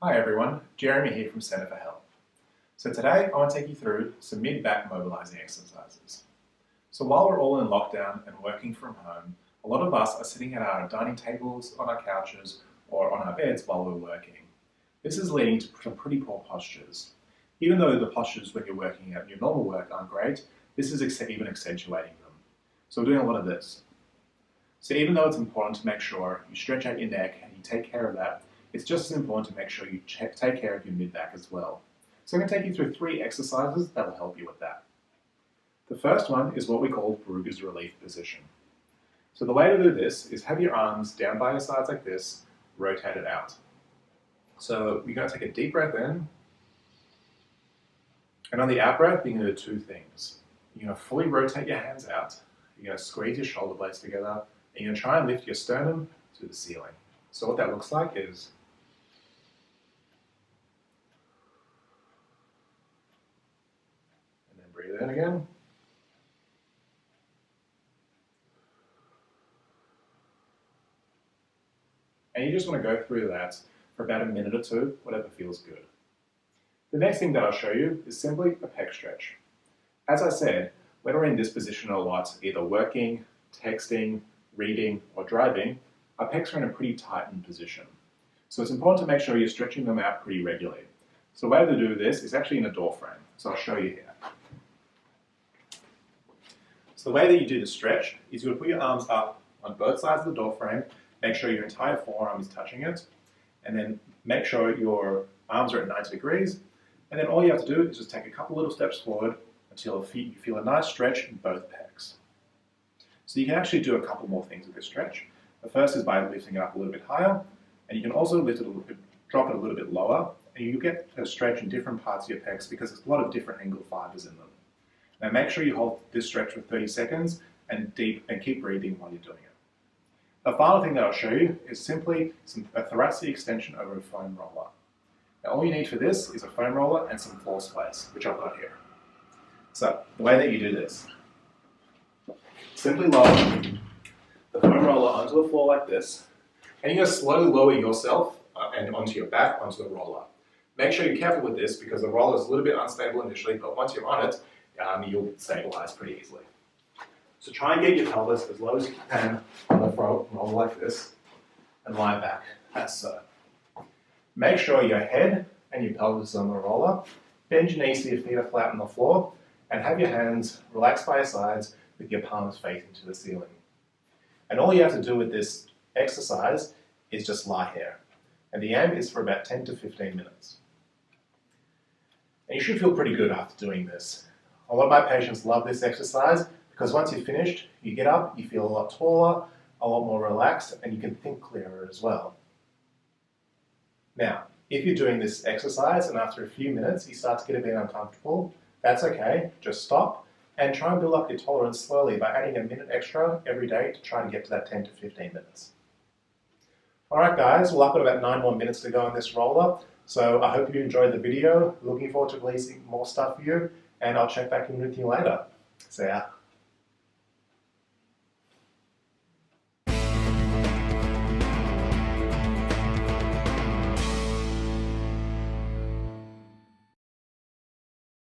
Hi everyone, Jeremy here from Centre for Health. So today I want to take you through some mid-back mobilising exercises. So while we're all in lockdown and working from home, a lot of us are sitting at our dining tables, on our couches, or on our beds while we're working. This is leading to some pretty poor postures. Even though the postures when you're working at your normal work aren't great, this is even accentuating them. So we're doing a lot of this. So even though it's important to make sure you stretch out your neck and you take care of that, it's just as important to make sure you take care of your mid-back as well. So I'm going to take you through 3 exercises that will help you with that. The first one is what we call Brugger's relief position. So the way to do this is have your arms down by your sides like this, rotated out. So you're going to take a deep breath in, and on the out breath, you're going to do 2 things. You're going to fully rotate your hands out, you're going to squeeze your shoulder blades together, and you're going to try and lift your sternum to the ceiling. So what that looks like is breathe in again. And you just want to go through that for about a minute or 2, whatever feels good. The next thing that I'll show you is simply a pec stretch. As I said, when we're in this position a lot, either working, texting, reading, or driving, our pecs are in a pretty tightened position. So it's important to make sure you're stretching them out pretty regularly. So the way to do this is actually in a door frame. So I'll show you here. So the way that you do the stretch is you'll put your arms up on both sides of the door frame, make sure your entire forearm is touching it, and then make sure your arms are at 90 degrees, and then all you have to do is just take a couple little steps forward until you feel a nice stretch in both pecs. So you can actually do a couple more things with this stretch. The first is by lifting it up a little bit higher, and you can also drop it a little bit lower, and you get a stretch in different parts of your pecs because there's a lot of different angle fibers in them. Now make sure you hold this stretch for 30 seconds and keep breathing while you're doing it. The final thing that I'll show you is simply a thoracic extension over a foam roller. Now all you need for this is a foam roller and some floor space, which I've got here. So the way that you do this, simply lower the foam roller onto the floor like this, and you're going to slowly lower yourself and onto your back onto the roller. Make sure you're careful with this because the roller is a little bit unstable initially, but once you're on it, you'll stabilize pretty easily. So try and get your pelvis as low as you can on the front, roll like this, and lie back, as so. Make sure your head and your pelvis is on the roller, bend your knees so your feet are flat on the floor, and have your hands relaxed by your sides with your palms facing to the ceiling. And all you have to do with this exercise is just lie here. And the aim is for about 10 to 15 minutes. And you should feel pretty good after doing this. A lot of my patients love this exercise because once you're finished, you get up, you feel a lot taller, a lot more relaxed, and you can think clearer as well. Now, if you're doing this exercise and after a few minutes you start to get a bit uncomfortable, that's okay, just stop and try and build up your tolerance slowly by adding a minute extra every day to try and get to that 10 to 15 minutes. Alright guys, well I've got about 9 more minutes to go on this roller, so I hope you enjoyed the video. Looking forward to releasing more stuff for you, and I'll check back in with you later. See ya.